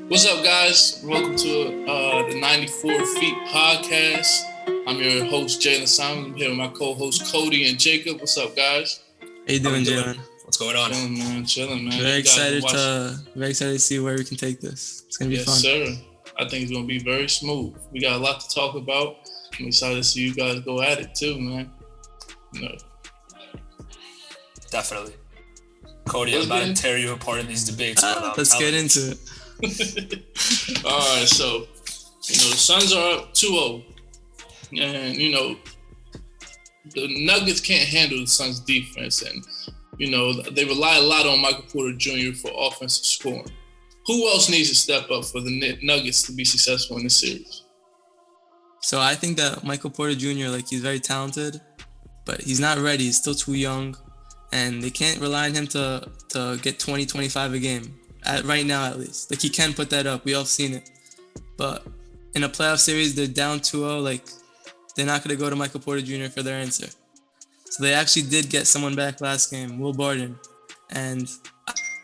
What's up, guys? Welcome to the 94 Feet podcast. I'm your host, Jalen Simon. I'm here with my co-hosts, Cody and Jacob. What's up, guys? How you doing, Jalen? What's going on? Chilling, man. Very excited to see where we can take this. It's gonna be fun. Yes, sir. I think it's gonna be very smooth. We got a lot to talk about. I'm excited to see you guys go at it too, man. Definitely. Cody, I'm about to tear you apart in these debates. Let's get into it. All right, so the Suns are up 2-0, and the Nuggets can't handle the Suns' defense, and they rely a lot on Michael Porter Jr. for offensive scoring. Who else needs to step up for the Nuggets to be successful in this series? So I think that Michael Porter Jr., he's very talented, but he's not ready. He's still too young, and they can't rely on him to get 20, 25 a game. Right now, at least. He can put that up. We all seen it. But in a playoff series, they're down 2-0. They're not going to go to Michael Porter Jr. for their answer. So they actually did get someone back last game, Will Barton. And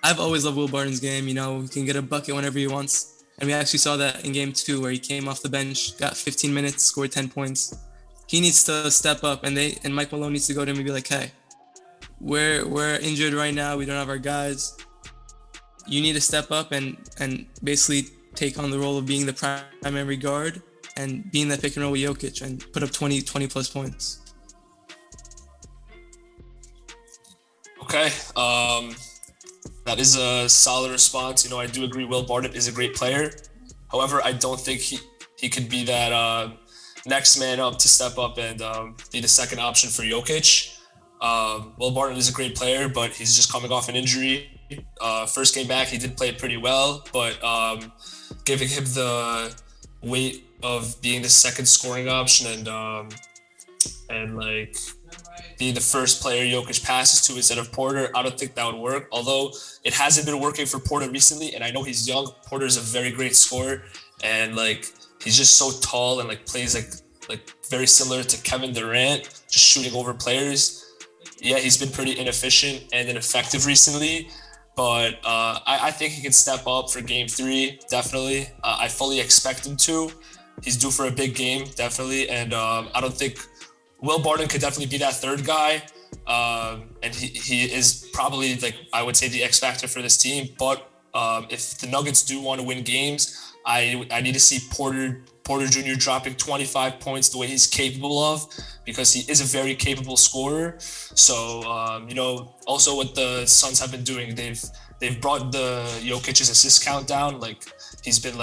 I've always loved Will Barton's game. He can get a bucket whenever he wants. And we actually saw that in game 2 where he came off the bench, got 15 minutes, scored 10 points. He needs to step up, and Mike Malone needs to go to him and be like, hey, we're injured right now. We don't have our guys. You need to step up and basically take on the role of being the primary guard and being that pick and roll with Jokic and put up 20 plus points. Okay. That is a solid response. I do agree Will Barton is a great player. However, I don't think he could be that next man up to step up and be the second option for Jokic. Will Barton is a great player, but he's just coming off an injury. First game back, he did play pretty well, but giving him the weight of being the second scoring option and being the first player Jokic passes to instead of Porter, I don't think that would work. Although it hasn't been working for Porter recently, and I know he's young. Porter is a very great scorer, and he's just so tall and plays like very similar to Kevin Durant, just shooting over players. Yeah, he's been pretty inefficient and ineffective recently. But I think he can step up for Game 3, definitely. I fully expect him to. He's due for a big game, definitely. And I don't think Will Barton could definitely be that third guy. And he is probably, I would say, the X factor for this team. But if the Nuggets do want to win games, I need to see Porter Jr. dropping 25 points the way he's capable of, because he is a very capable scorer. So, also what the Suns have been doing, they've brought the Jokic's assist count down. He's been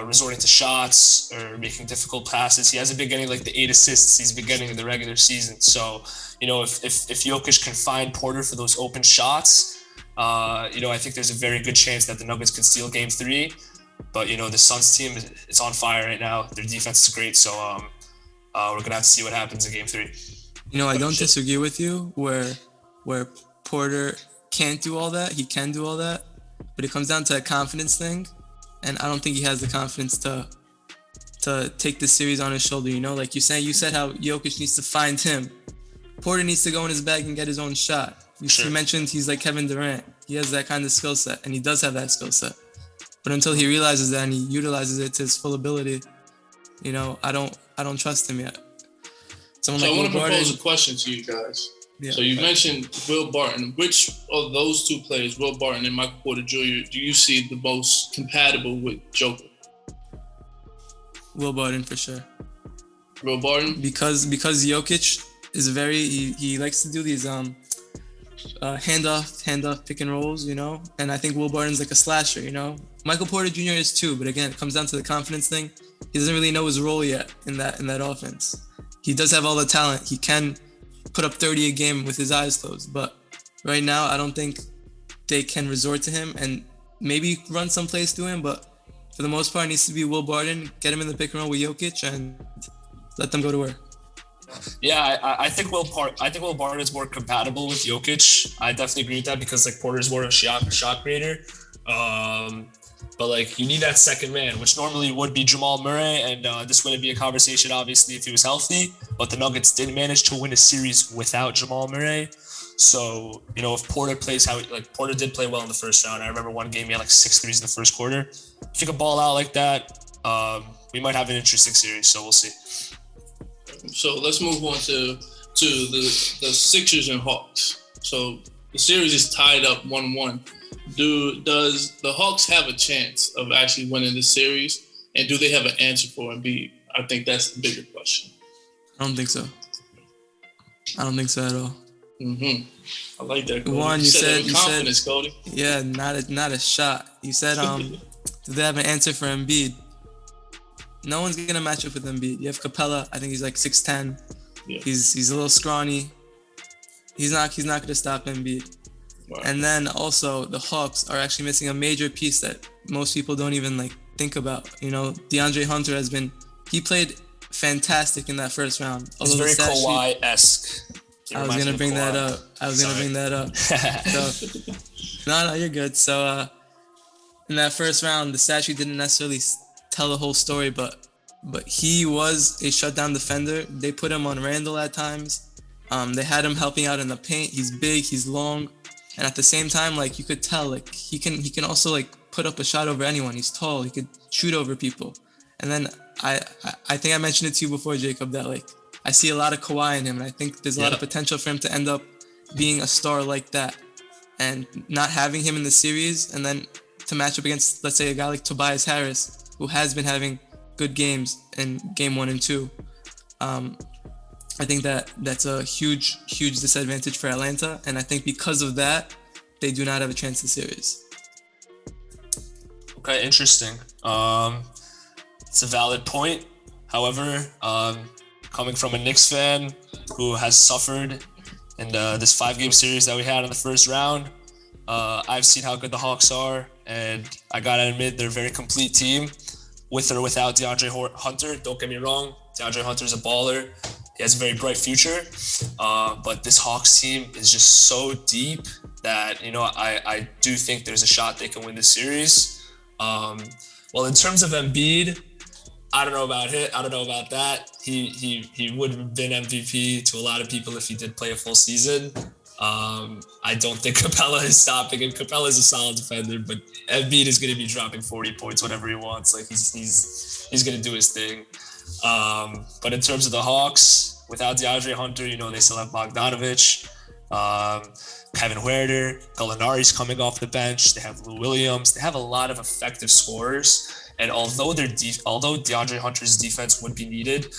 resorting to shots or making difficult passes. He hasn't been getting the 8 assists he's been getting in the regular season. So, if Jokic can find Porter for those open shots, I think there's a very good chance that the Nuggets can steal Game 3. But, the Suns team is on fire right now. Their defense is great. So we're going to have to see what happens in Game 3. I don't disagree with you where Porter can't do all that. He can do all that. But it comes down to a confidence thing. And I don't think he has the confidence to take this series on his shoulder. You said how Jokic needs to find him. Porter needs to go in his bag and get his own shot. You mentioned he's like Kevin Durant. He has that kind of skill set, and he does have that skill set. But until he realizes that and he utilizes it to his full ability, I don't trust him yet. I want to propose a question to you guys. Yeah. So you mentioned Will Barton. Which of those two players, Will Barton and Michael Porter Jr., do you see the most compatible with Joker? Will Barton for sure. Will Barton? Because Jokic is he likes to do these handoff pick and rolls, and I think Will Barton's like a slasher, Michael Porter Jr. is too, but again, it comes down to the confidence thing. He doesn't really know his role yet in that offense. He does have all the talent. He can put up 30 a game with his eyes closed, but right now I don't think they can resort to him and maybe run some plays through him, but for the most part it needs to be Will Barton, get him in the pick and roll with Jokic and let them go to work. Yeah, I think Will Barton is more compatible with Jokic. I definitely agree with that because Porter's more of a shot creator. But you need that second man, which normally would be Jamal Murray, and this wouldn't be a conversation obviously if he was healthy. But the Nuggets did manage to win a series without Jamal Murray. So, if Porter plays Porter did play well in the first round. I remember one game he had like 6 threes in the first quarter. If you could ball out like that, we might have an interesting series. So we'll see. So let's move on to the Sixers and Hawks. So the series is tied up 1-1. Does the Hawks have a chance of actually winning the series? And do they have an answer for Embiid? I think that's the bigger question. I don't think so. I don't think so at all. Mm-hmm. I like that, Cody. One, you said confidence, Cody. Yeah, not a shot. You said, do they have an answer for Embiid? No one's gonna match up with Embiid. You have Capella. I think he's like 6'10". Yeah. He's a little scrawny. He's not gonna stop Embiid. Wow. And then also the Hawks are actually missing a major piece that most people don't even think about. DeAndre Hunter he played fantastic in that first round. He's very Kawhi-esque. I was gonna bring that up. So, no, you're good. So in that first round, the stat sheet didn't necessarily tell the whole story, but he was a shutdown defender. They put him on Randall at times. They had him helping out in the paint. He's big, he's long, and at the same time, you could tell, he can also put up a shot over anyone. He's tall. He could shoot over people. And then I think I mentioned it to you before, Jacob, that I see a lot of Kawhi in him, and I think there's a lot of potential for him to end up being a star like that. And not having him in the series, and then to match up against, let's say, a guy like Tobias Harris, who has been having good games in game 1 and 2. I think that's a huge disadvantage for Atlanta, and I think because of that, they do not have a chance in the series. Okay, interesting. It's a valid point. However, coming from a Knicks fan who has suffered in this 5-game series that we had in the first round, I've seen how good the Hawks are, and I gotta admit they're a very complete team, with or without DeAndre Hunter. Don't get me wrong, DeAndre Hunter's a baller. He has a very bright future, but this Hawks team is just so deep that I do think there's a shot they can win this series. Well, in terms of Embiid, I don't know about it. I don't know about that. He would have been MVP to a lot of people if he did play a full season. I don't think Capella is stopping him. Capella is a solid defender, but Embiid is going to be dropping 40 points whenever he wants. He's going to do his thing. But in terms of the Hawks, without DeAndre Hunter, they still have Bogdanović, Kevin Huerter, Gallinari's coming off the bench. They have Lou Williams. They have a lot of effective scorers. And although DeAndre Hunter's defense would be needed,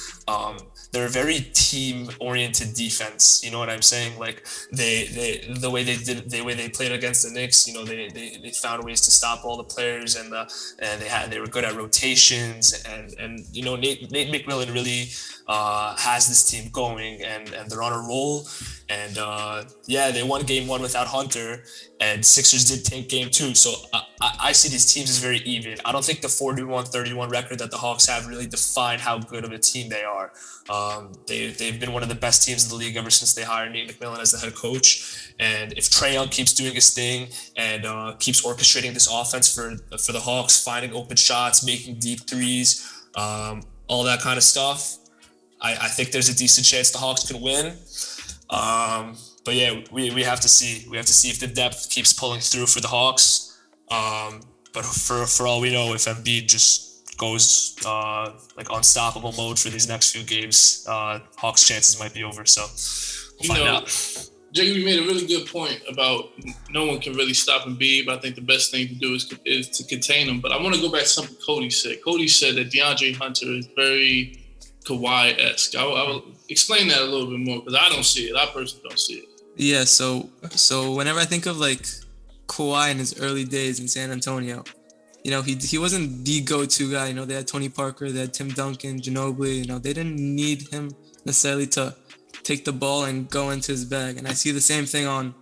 they're a very team-oriented defense. You know what I'm saying? The way they played against the Knicks, they found ways to stop all the players, and they were good at rotations, and Nate McMillan really has this team going, and they're on a roll. And they won game 1 without Hunter, and Sixers did take game 2. So I see these teams as very even. I don't think the 41-31 record that the Hawks have really defined how good of a team they are. They've been one of the best teams in the league ever since they hired Nate McMillan as the head coach. And if Trae Young keeps doing his thing and keeps orchestrating this offense for the Hawks, finding open shots, making deep threes, all that kind of stuff, I think there's a decent chance the Hawks can win. But yeah, we have to see. We have to see if the depth keeps pulling through for the Hawks. But for all we know, if Embiid just goes unstoppable mode for these next few games, Hawks' chances might be over. So we'll find out. Jacob, you made a really good point about no one can really stop Embiid, but I think the best thing to do is to contain him. But I want to go back to something Cody said. Cody said that DeAndre Hunter is very Kawhi-esque. I will explain that a little bit more because I don't see it. I personally don't see it. Yeah, so whenever I think of Kawhi in his early days in San Antonio, he wasn't the go-to guy. They had Tony Parker, they had Tim Duncan, Ginobili. They didn't need him necessarily to take the ball and go into his bag. And I see the same thing on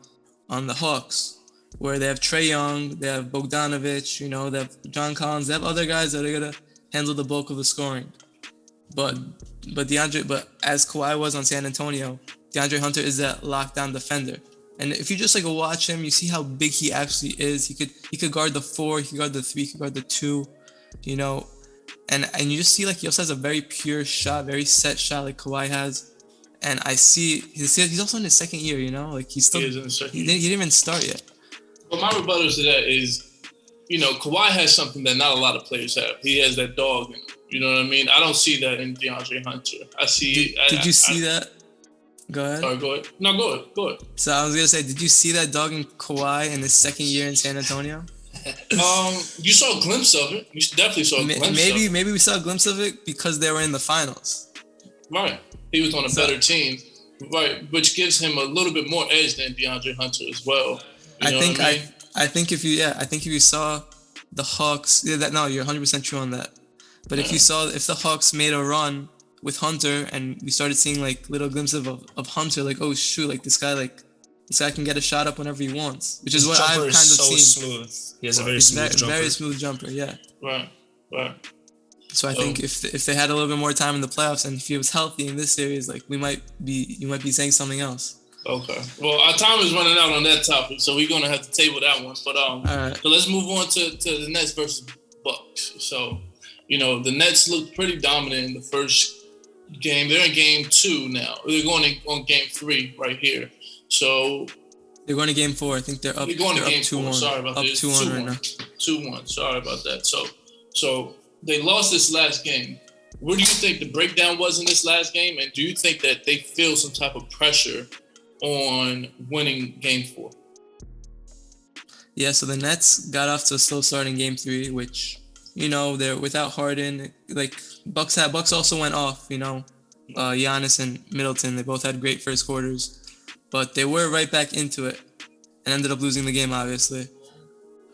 the Hawks, where they have Trae Young, they have Bogdanović, they have John Collins, they have other guys that are gonna handle the bulk of the scoring. But as Kawhi was on San Antonio, DeAndre Hunter is that lockdown defender. And if you just watch him, you see how big he actually is. He could guard the 4, he could guard the 3, he could guard the 2, and you just see he also has a very pure shot, very set shot like Kawhi has. And I see he's also in his second year, like he's still, He is in the second he didn't even start yet. But my rebuttal to that is, Kawhi has something that not a lot of players have. He has that dog in him. You know what I mean? I don't see that in DeAndre Hunter. I see. Did you see that? Go ahead. Sorry, go ahead. No, go ahead. So I was gonna say, did you see that dog in Kawhi in his second year in San Antonio? You saw a glimpse of it. You definitely saw a glimpse of it. Maybe we saw a glimpse of it because they were in the finals. Right. He was on a better team. Right, which gives him a little bit more edge than DeAndre Hunter as well. I think if you saw the Hawks, you're 100% true on that. But if the Hawks made a run with Hunter and we started seeing like little glimpses of Hunter, like, oh shoot, like this guy can get a shot up whenever he wants, which is what I've kind of seen. Smooth. He has a very smooth jumper. Very smooth jumper, yeah. Right. So I think if they had a little bit more time in the playoffs and if he was healthy in this series, like you might be saying something else. Okay. Well, our time is running out on that topic, so we're gonna have to table that one. But all right. So let's move on to the Nets versus Bucks. So, the Nets looked pretty dominant in the first game. They're in game 2 now. They're going on game 3 right here. So they're going to game 4. I think they're up. They're going to game 4. 2-1. Sorry about that. Up 2-1 right now. 2-1. Sorry about that. So they lost this last game. What do you think the breakdown was in this last game? And do you think that they feel some type of pressure on winning game 4? Yeah, so the Nets got off to a slow start in game 3, which, they're without Harden. Like, Bucks also went off, Giannis and Middleton, they both had great first quarters. But they were right back into it and ended up losing the game, obviously.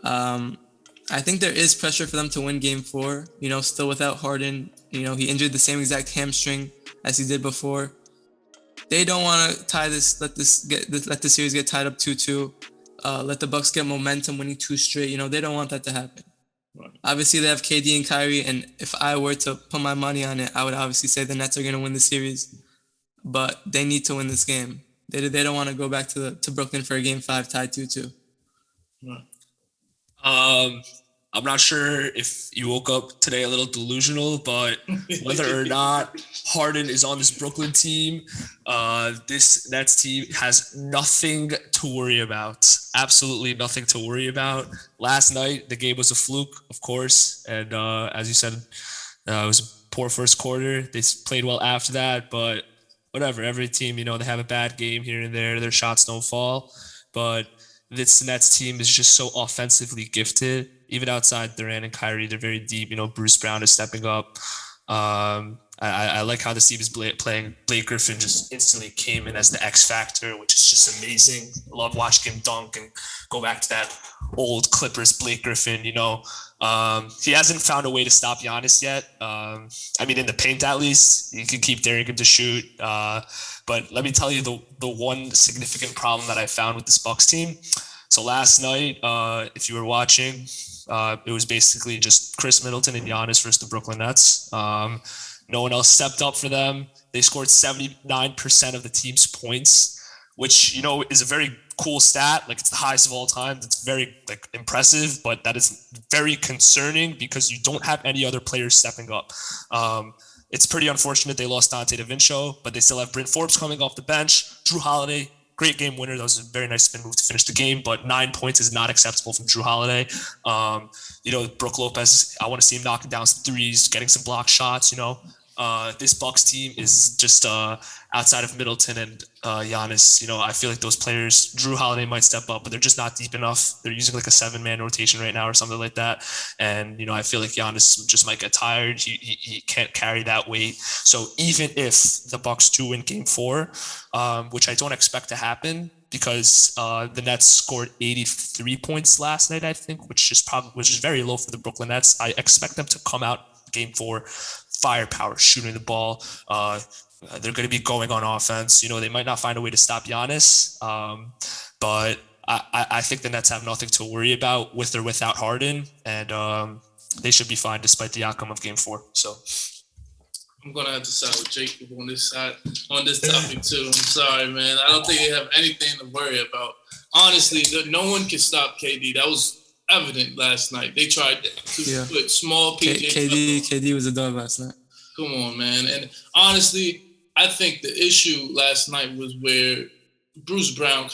I think there is pressure for them to win game 4, still without Harden. He injured the same exact hamstring as he did before. They don't want to let the series get tied up 2-2. Let the Bucks get momentum winning 2 straight. They don't want that to happen. Right. Obviously, they have KD and Kyrie, and if I were to put my money on it, I would obviously say the Nets are going to win the series. But they need to win this game. They don't want to go back to Brooklyn for a game 5 tied 2-2. Right. I'm not sure if you woke up today a little delusional, but whether or not Harden is on this Brooklyn team, this Nets team has nothing to worry about. Absolutely nothing to worry about. Last night, the game was a fluke, of course. And as you said, it was a poor first quarter. They played well after that, but whatever. Every team, they have a bad game here and there. Their shots don't fall. But this Nets team is just so offensively gifted. Even outside Durant and Kyrie, they're very deep. Bruce Brown is stepping up. I like how the team is playing. Blake Griffin just instantly came in as the X factor, which is just amazing. I love watching him dunk and go back to that old Clippers Blake Griffin. He hasn't found a way to stop Giannis yet. In the paint at least, you can keep daring him to shoot. But let me tell you the one significant problem that I found with this Bucks team. So last night, if you were watching, it was basically just Chris Middleton and Giannis versus the Brooklyn Nets. No one else stepped up for them. They scored 79% of the team's points, which, is a very cool stat. Like, it's the highest of all time. It's very impressive, but that is very concerning because you don't have any other players stepping up. It's pretty unfortunate they lost Dante DaVinci, but they still have Bryn Forbes coming off the bench. Drew Holiday, great game winner. That was a very nice spin move to finish the game, but 9 points is not acceptable from Drew Holiday. Brook Lopez, I want to see him knocking down some threes, getting some block shots, This Bucks team is just outside of Middleton and Giannis. I feel like those players, Drew Holiday might step up, but they're just not deep enough. They're using like a 7-man rotation right now or something like that. And, I feel like Giannis just might get tired. He can't carry that weight. So even if the Bucks do win game 4, which I don't expect to happen, because the Nets scored 83 points last night, I think, which is very low for the Brooklyn Nets. I expect them to come out game 4, firepower, shooting the ball. They're going to be going on offense. They might not find a way to stop Giannis, but I think the Nets have nothing to worry about with or without Harden, and they should be fine despite the outcome of game 4. So I'm gonna have to side with Jacob on this topic too. I'm sorry, man. I don't think they have anything to worry about. Honestly, no one can stop KD. That was evident last night. They tried to put small PJ. KD was a dog last night. Come on, man. And honestly, I think the issue last night was where Bruce Brown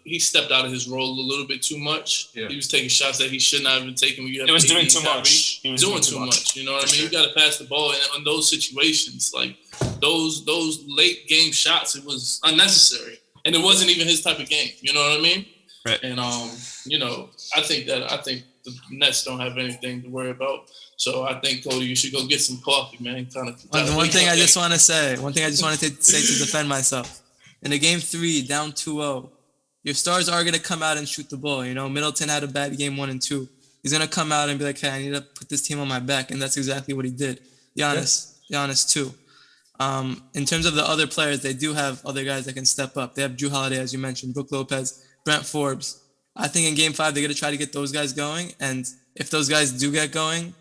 he stepped out of his role a little bit too much. Yeah. He was taking shots that he should not have been taking. When you have it was doing too much. He was doing too much. You know what I mean? Sure. You got to pass the ball, and on those situations, like those late game shots, it was unnecessary, and it wasn't even his type of game. You know what I mean? Right. And I think the Nets don't have anything to worry about. So I think, Cody, you should go get some coffee, man. One thing I just want to say to defend myself. In a game 3, down 2-0, your stars are going to come out and shoot the ball. You know, Middleton had a bad game 1 and 2. He's going to come out and be like, hey, I need to put this team on my back. And that's exactly what he did. Giannis too. In terms of the other players, they do have other guys that can step up. They have Drew Holiday, as you mentioned, Brook Lopez, Brent Forbes. I think in game 5, they're going to try to get those guys going. And if those guys do get going,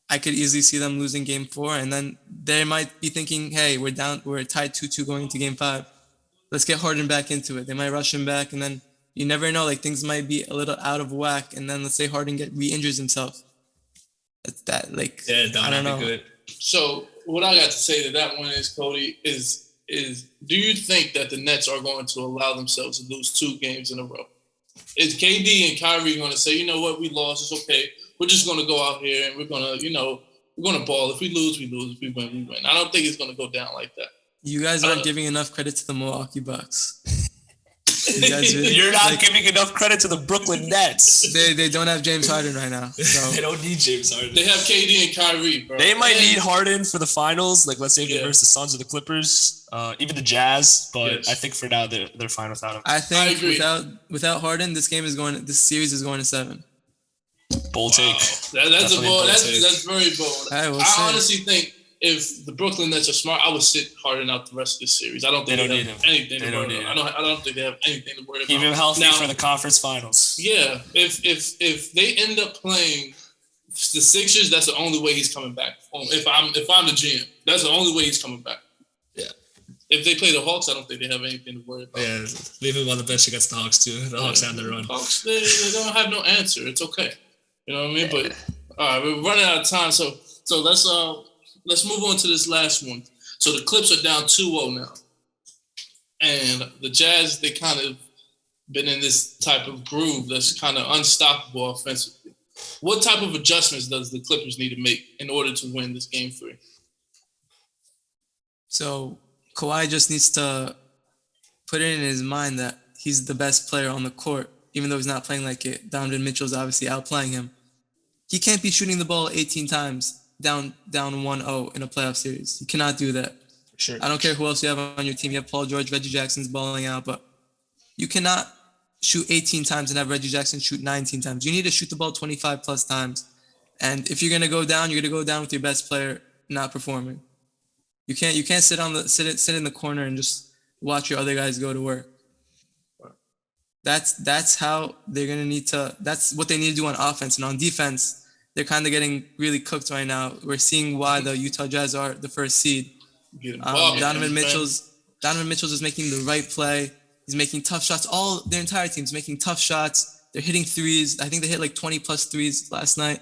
I could easily see them losing game 4. And then they might be thinking, hey, we're tied 2-2 going into game 5. Let's get Harden back into it. They might rush him back, and then you never know. Like, things might be a little out of whack, and then let's say Harden re-injures himself. That I don't know. Good. So what I got to say to that one is, Cody, is do you think that the Nets are going to allow themselves to lose 2 games in a row? Is KD and Kyrie going to say, you know what, we lost, it's okay. We're just going to go out here and we're going to ball. If we lose, we lose. If we win, we win. I don't think it's going to go down like that. You guys aren't giving enough credit to the Milwaukee Bucks. You're not giving enough credit to the Brooklyn Nets. They don't have James Harden right now. So. They don't need James Harden. They have KD and Kyrie, bro. They might need Harden for the finals. Like, let's say they versus the Suns or the Clippers, even the Jazz. But I think for now they're fine without him. I think without Harden, this series is going to 7. Bold take. That's a bold. That's very bold. I honestly think if the Brooklyn Nets are smart, I would sit Harden out the rest of the series. I don't think they have anything to worry about. I don't think they have anything to worry about. Keep him healthy for the conference finals. Yeah, if they end up playing the Sixers, that's the only way he's coming back. If I'm the GM, that's the only way he's coming back. Yeah. If they play the Hawks, I don't think they have anything to worry about. Yeah, leave him on the bench against the Hawks too. The Hawks have their run. Hawks, they don't have no answer. It's okay. You know what I mean? But all right, we're running out of time, so let's move on to this last one. So the Clips are down 2-0 now. And the Jazz, they kind of been in this type of groove that's kind of unstoppable offensively. What type of adjustments does the Clippers need to make in order to win this game 3? So Kawhi just needs to put it in his mind that he's the best player on the court, even though he's not playing like it. Donovan Mitchell's obviously outplaying him. He can't be shooting the ball 18 times down 1-0 in a playoff series. You cannot do that. Sure. I don't care who else you have on your team. You have Paul George, Reggie Jackson's balling out, but you cannot shoot 18 times and have Reggie Jackson shoot 19 times. You need to shoot the ball 25 plus times. And if you're going to go down, you're going to go down with your best player not performing. You can't sit in the corner and just watch your other guys go to work. That's how they're going to need to – that's what they need to do on offense. And on defense, they're kind of getting really cooked right now. We're seeing why the Utah Jazz are the first seed. Donovan Mitchell's is making the right play. He's making tough shots. Their entire team's making tough shots. They're hitting threes. I think they hit like 20 plus threes last night.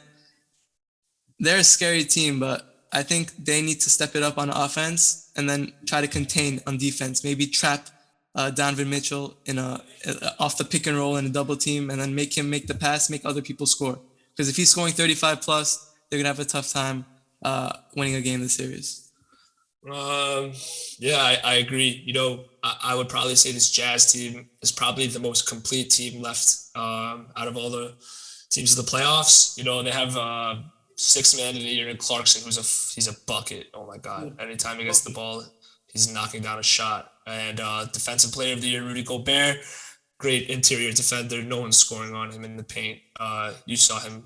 They're a scary team, but I think they need to step it up on offense and then try to contain on defense. Maybe trap Donovan Mitchell in off the pick and roll in a double team, and then make him make the pass, make other people score. Because if he's scoring 35 plus, they're gonna have a tough time winning a game this series. Yeah, I agree. You know, I would probably say this Jazz team is probably the most complete team left out of all the teams in the playoffs. You know, they have 6th man of the year in Clarkson, he's a bucket. Oh my God! Anytime he gets the ball, he's knocking down a shot. And defensive player of the year, Rudy Gobert, great interior defender. No one's scoring on him in the paint. You saw him.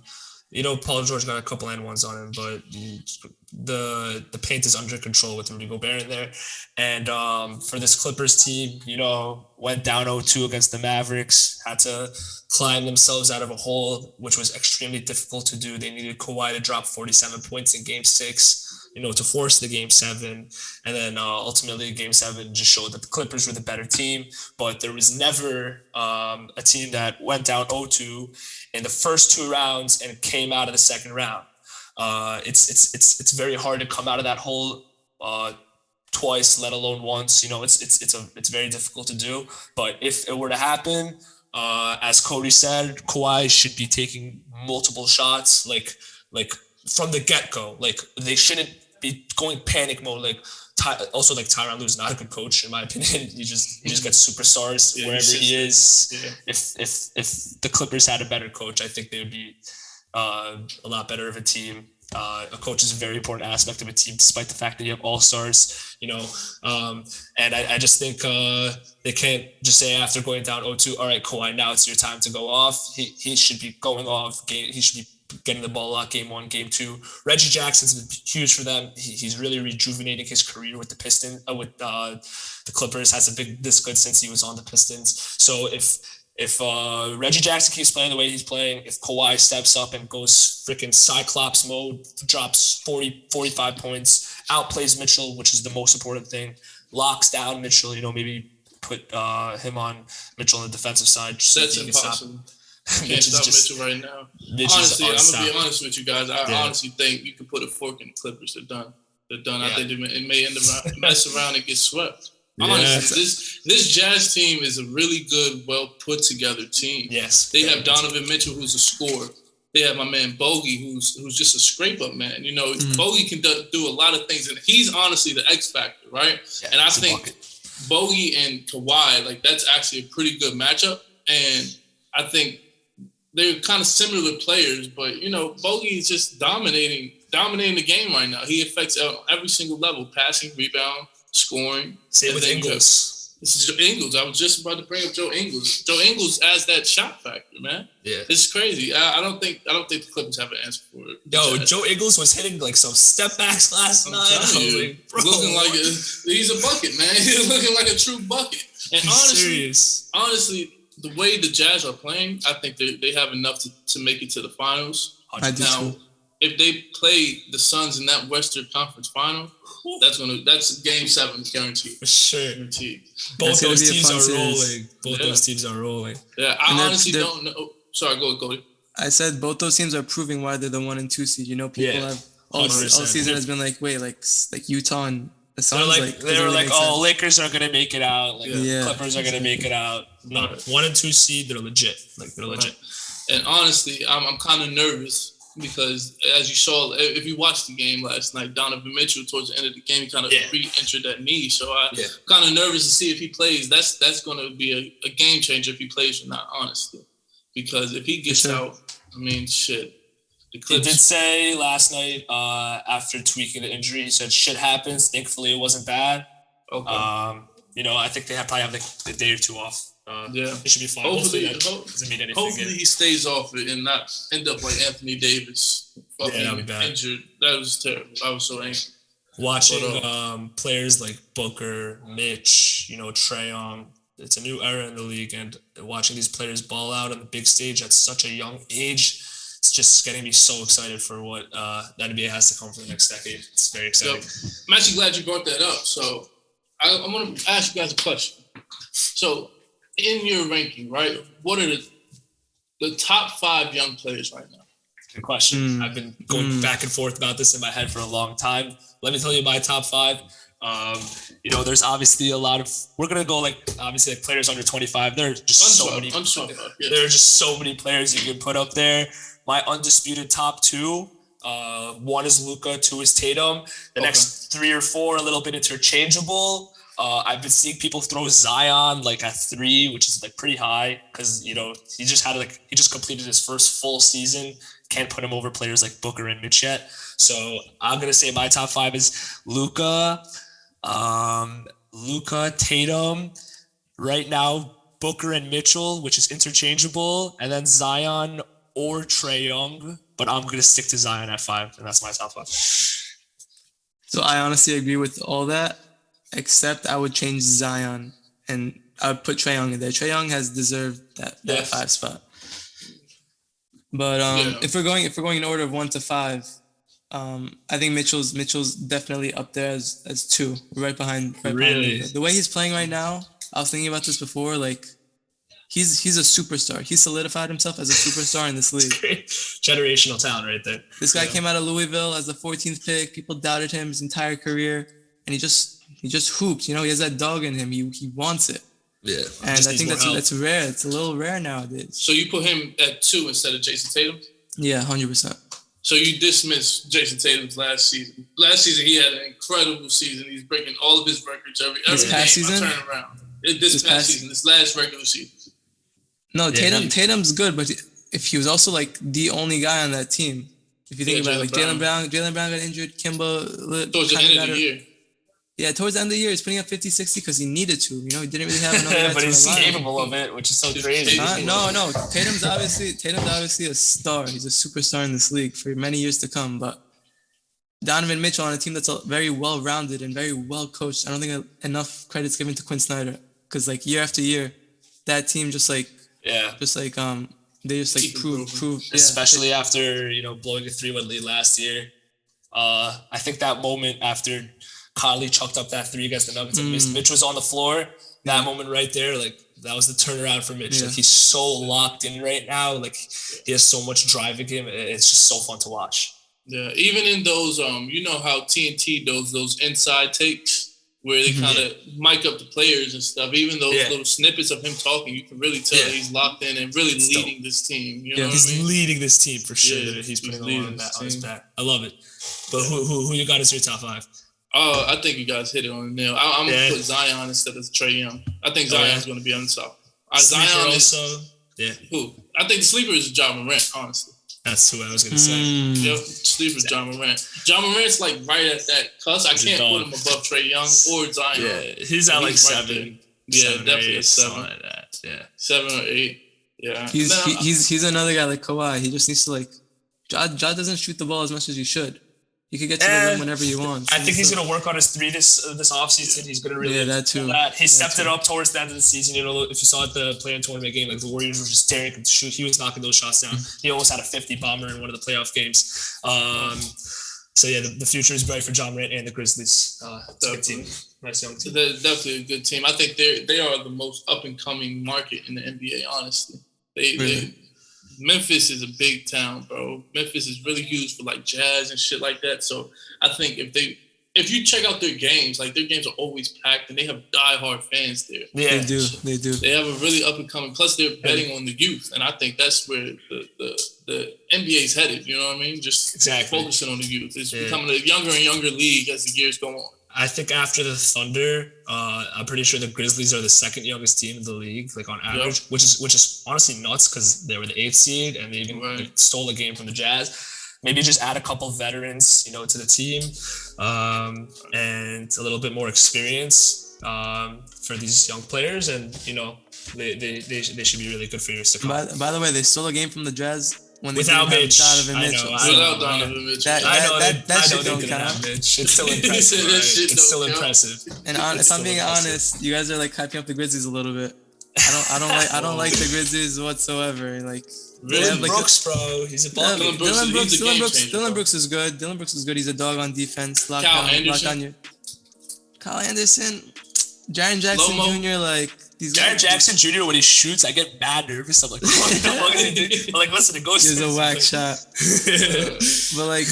You know, Paul George got a couple and ones on him, but the paint is under control with Rudy Gobert in there. And for this Clippers team, you know, went down 0-2 against the Mavericks, had to climb themselves out of a hole, which was extremely difficult to do. They needed Kawhi to drop 47 points in Game 6, you know, to force the Game 7. And then ultimately Game 7 just showed that the Clippers were the better team, but there was never a team that went down 0-2 in the first 2 rounds and came out of the second round. It's very hard to come out of that hole twice, let alone once. It's very difficult to do. But if it were to happen, as Cody said, Kawhi should be taking multiple shots, like from the get go. Like they shouldn't be going panic mode. Also, Tyronn Lue's not a good coach in my opinion. He just gets superstars wherever he is. Yeah. If the Clippers had a better coach, I think they would be a lot better of a team. A coach is a very important aspect of a team, despite the fact that you have all-stars, and I just think they can't just say after going down 0-2, all right, Kawhi, now it's your time to go off. He should be going off. He should be getting the ball out game 1, game 2. Reggie Jackson's been huge for them. He's really rejuvenating his career with the Pistons, with the Clippers. Hasn't been this good since he was on the Pistons. So if Reggie Jackson keeps playing the way he's playing, if Kawhi steps up and goes freaking Cyclops mode, drops 40, 45 points, outplays Mitchell, which is the most important thing, locks down Mitchell, maybe put him on Mitchell on the defensive side. That's impossible. Can't stop Mitchell right now. Honestly, I'm going to be honest with you guys. I honestly think you could put a fork in the Clippers. They're done. Yeah. I think it may end up mess around and get swept. Honestly, this Jazz team is a really good, well put together team. Yes, they have Donovan Mitchell, who's a scorer. They have my man Bogey, who's just a scrape up man. Bogey can do a lot of things, and he's honestly the X factor, right? Yeah, and I think Bogey and Kawhi, that's actually a pretty good matchup. And I think they're kind of similar players, but Bogey is just dominating the game right now. He affects every single level: passing, rebound, scoring. Same with Ingles. This is Joe Ingles. I was just about to bring up Joe Ingles. Joe Ingles adds that shot factor, man. Yeah, it's crazy. I don't think the Clippers have an answer for it. Joe Ingles was hitting some step backs last night. Looking like he's a bucket, man. He's looking like a true bucket. And honestly, the way the Jazz are playing, I think they have enough to make it to the finals. Now, if they play the Suns in that Western Conference final, that's Game 7 guaranteed. For sure. Guaranteed. Both those teams are rolling. Those teams are rolling. Yeah, I honestly don't know. Sorry, go ahead. I said both those teams are proving why they're the 1 and 2 seed. People have all season has been like Utah and the Suns. They were Lakers are gonna make it out. Clippers are gonna make it out. No, 1 and 2 seed, they're legit. They're legit. And honestly, I'm kind of nervous. Because as you saw, if you watched the game last night, Donovan Mitchell towards the end of the game, he kind of re-entered that knee. So I'm kind of nervous to see if he plays. That's going to be a game changer if he plays or not, honestly. Because if he gets out, shit. He did say last night after tweaking the injury, he said shit happens. Thankfully, it wasn't bad. Okay. I think they probably have a day or 2 off. It should be fine. Hopefully doesn't mean anything. Hopefully he stays off it and not end up like Anthony Davis, that'd be bad. Injured. That was terrible. I was so angry. Watching players like Booker, Mitch, Trae Young. It's a new era in the league, and watching these players ball out on the big stage at such a young age, it's just getting me so excited for what the NBA has to come for the next decade. It's very exciting. So, I'm actually glad you brought that up. So I'm going to ask you guys a question. So in your ranking, right, what are the top 5 young players right now? Good question. I've been going back and forth about this in my head for a long time. Let me tell you my top 5. There's obviously a lot of. We're gonna go obviously players under 25. There are just so many. There are just so many players you can put up there. My undisputed top 2. 1 is Luka, 2 is Tatum. The next 3 or 4 a little bit interchangeable. I've been seeing people throw Zion at 3, which is pretty high because he just completed his first full season. Can't put him over players like Booker and Mitch yet. So I'm gonna say my top 5 is Luka, Tatum. Right now, Booker and Mitchell, which is interchangeable, and then Zion or Trae Young. But I'm gonna stick to Zion at 5, and that's my top 5. So I honestly agree with all that. Except I would change Zion and I would put Trae Young in there. Trae Young has deserved that 5 spot. But if we're going in order of 1 to 5, I think Mitchell's definitely up there as 2, right behind. Really? The way he's playing right now, I was thinking about this before. He's a superstar. He solidified himself as a superstar in this league. Generational talent right there. This guy came out of Louisville as the 14th pick. People doubted him his entire career, and He just hoops. He has that dog in him. He wants it. Yeah. And I think that's rare. It's a little rare nowadays. So you put him at 2 instead of Jason Tatum? Yeah, 100%. So you dismiss Jason Tatum's last season. Last season, he had an incredible season. He's breaking all of his records every This past game. season? Turn around. This past season, this last regular season. No, Tatum's good, but if he was also like the only guy on that team, if you think about it, like Jaylen Brown got injured, Kimba towards the end of the year. Yeah, towards the end of the year, he's putting up 50, 60 because he needed to. He didn't really have another guy but to he's rely on. capable of it, which is so crazy. No. Tatum's obviously a star. He's a superstar in this league for many years to come. But Donovan Mitchell on a team that's very well-rounded and very well-coached. I don't think enough credit's given to Quinn Snyder because like year after year, that team they prove. Especially after blowing a 3-1 lead last year. I think that moment after Conley chucked up that 3 against the Nuggets and missed. Mitch was on the floor. That moment right there, like that was the turnaround for Mitch. Yeah. Like he's so locked in right now. Like he has so much drive in him. It's just so fun to watch. Yeah, even in those, you know how TNT does those inside takes where they kind of mic up the players and stuff. Even those little snippets of him talking, you can really tell he's locked in and really leading this team. You know what I mean? Leading this team for sure. Yeah, he's putting on his back. I love it. But who you got as your top 5? Oh, I think you guys hit it on the nail. I'm going to put Zion instead of Trae Young. I think Zion's going to be on the top. Zion is also. Yeah. Who? I think the sleeper is Ja Morant, honestly. That's who I was going to say. Yep, sleeper is Ja Morant. Ja Morant's like right at that cusp. I can't put him above Trae Young or Zion. Yeah, he's at like 7. Yeah, definitely a 7. Something like that. Yeah. 7 or 8. Yeah. He's another guy like Kawhi. He just needs to Ja doesn't shoot the ball as much as he should. You can get to the rim whenever you want. I think he's going to work on his 3 this offseason. He's going to really that too. He stepped it up towards the end of the season. If you saw at the play-in tournament game, like the Warriors were just tearing him to shoot. He was knocking those shots down. He almost had a 50 bomber in one of the playoff games. So yeah, the future is bright for Ja Morant and the Grizzlies. It's a good team. Nice young team. They're definitely a good team. I think they are the most up-and-coming market in the NBA, honestly. Memphis is a big town, bro. Memphis is really huge for like jazz and shit like that. So I think if you check out their games, like their games are always packed and they have diehard fans there. Yeah, they do. They have a really up and coming. Plus, they're betting on the youth, and I think that's where the NBA is headed. You know what I mean? Just focusing on the youth. It's becoming a younger and younger league as the years go on. I think after the Thunder, I'm pretty sure the Grizzlies are the 2nd youngest team in the league, like on average, which is honestly nuts because they were the 8th seed and they even stole a game from the Jazz. Maybe just add a couple veterans, to the team, and a little bit more experience for these young players, and they should be really good for years to come. By the way, they stole a game from the Jazz. Without Mitch. Donovan Mitchell. Without Donovan Mitchell. That shit don't count. Mitch. It's still impressive. It's still impressive. And if I'm being honest, you guys are like hyping up the Grizzlies a little bit. I don't like the Grizzlies whatsoever. Like Dylan Brooks, bro. He's a ball. Dylan Brooks is good. He's a dog on defense. Kyle Anderson. Jaren Jackson Jr. Like these Jaren Jackson Jr. when he shoots, I get mad nervous. I'm like, what the fuck did he do? I'm like, listen, it goes. He's a whack shot. But like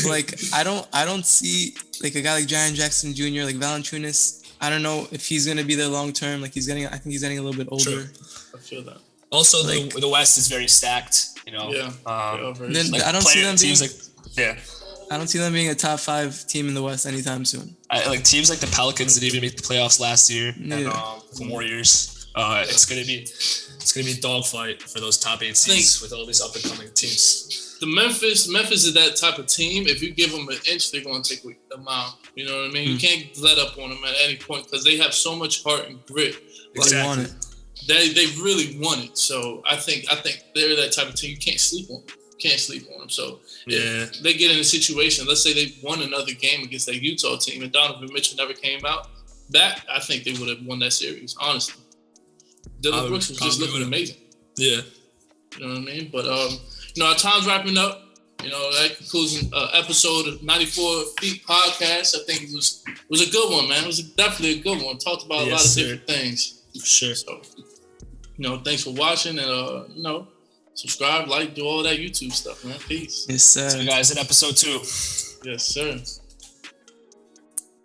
I don't see like a guy like Jaren Jackson Jr. like Valanciunas. I don't know if he's gonna be there long term. Like I think he's getting a little bit older. True. I feel that. Also, the West is very stacked. Yeah. I don't see them being I don't see them being a top 5 team in the West anytime soon. Teams like the Pelicans didn't even make the playoffs last year, and the Warriors. It's gonna be a dogfight for those top 8 seeds with all these up and coming teams. Memphis is that type of team. If you give them an inch, they're gonna take a mile. You know what I mean? You can't let up on them at any point because they have so much heart and grit. Exactly. They want it. They really want it. So I think they're that type of team. You can't sleep on them. So if they get in a situation, let's say they won another game against that Utah team and Donovan Mitchell never came out, I think they would have won that series, honestly. Dylan Brooks was just looking amazing. Yeah. You know what I mean? But, our time's wrapping up. That concludes episode of 94 Feet Podcast. I think it was a good one, man. It was definitely a good one. Talked about a lot of different things. For sure. So, thanks for watching and, subscribe, like, do all that YouTube stuff, man. Peace. Yes, sir. See you guys in episode 2. Yes, sir.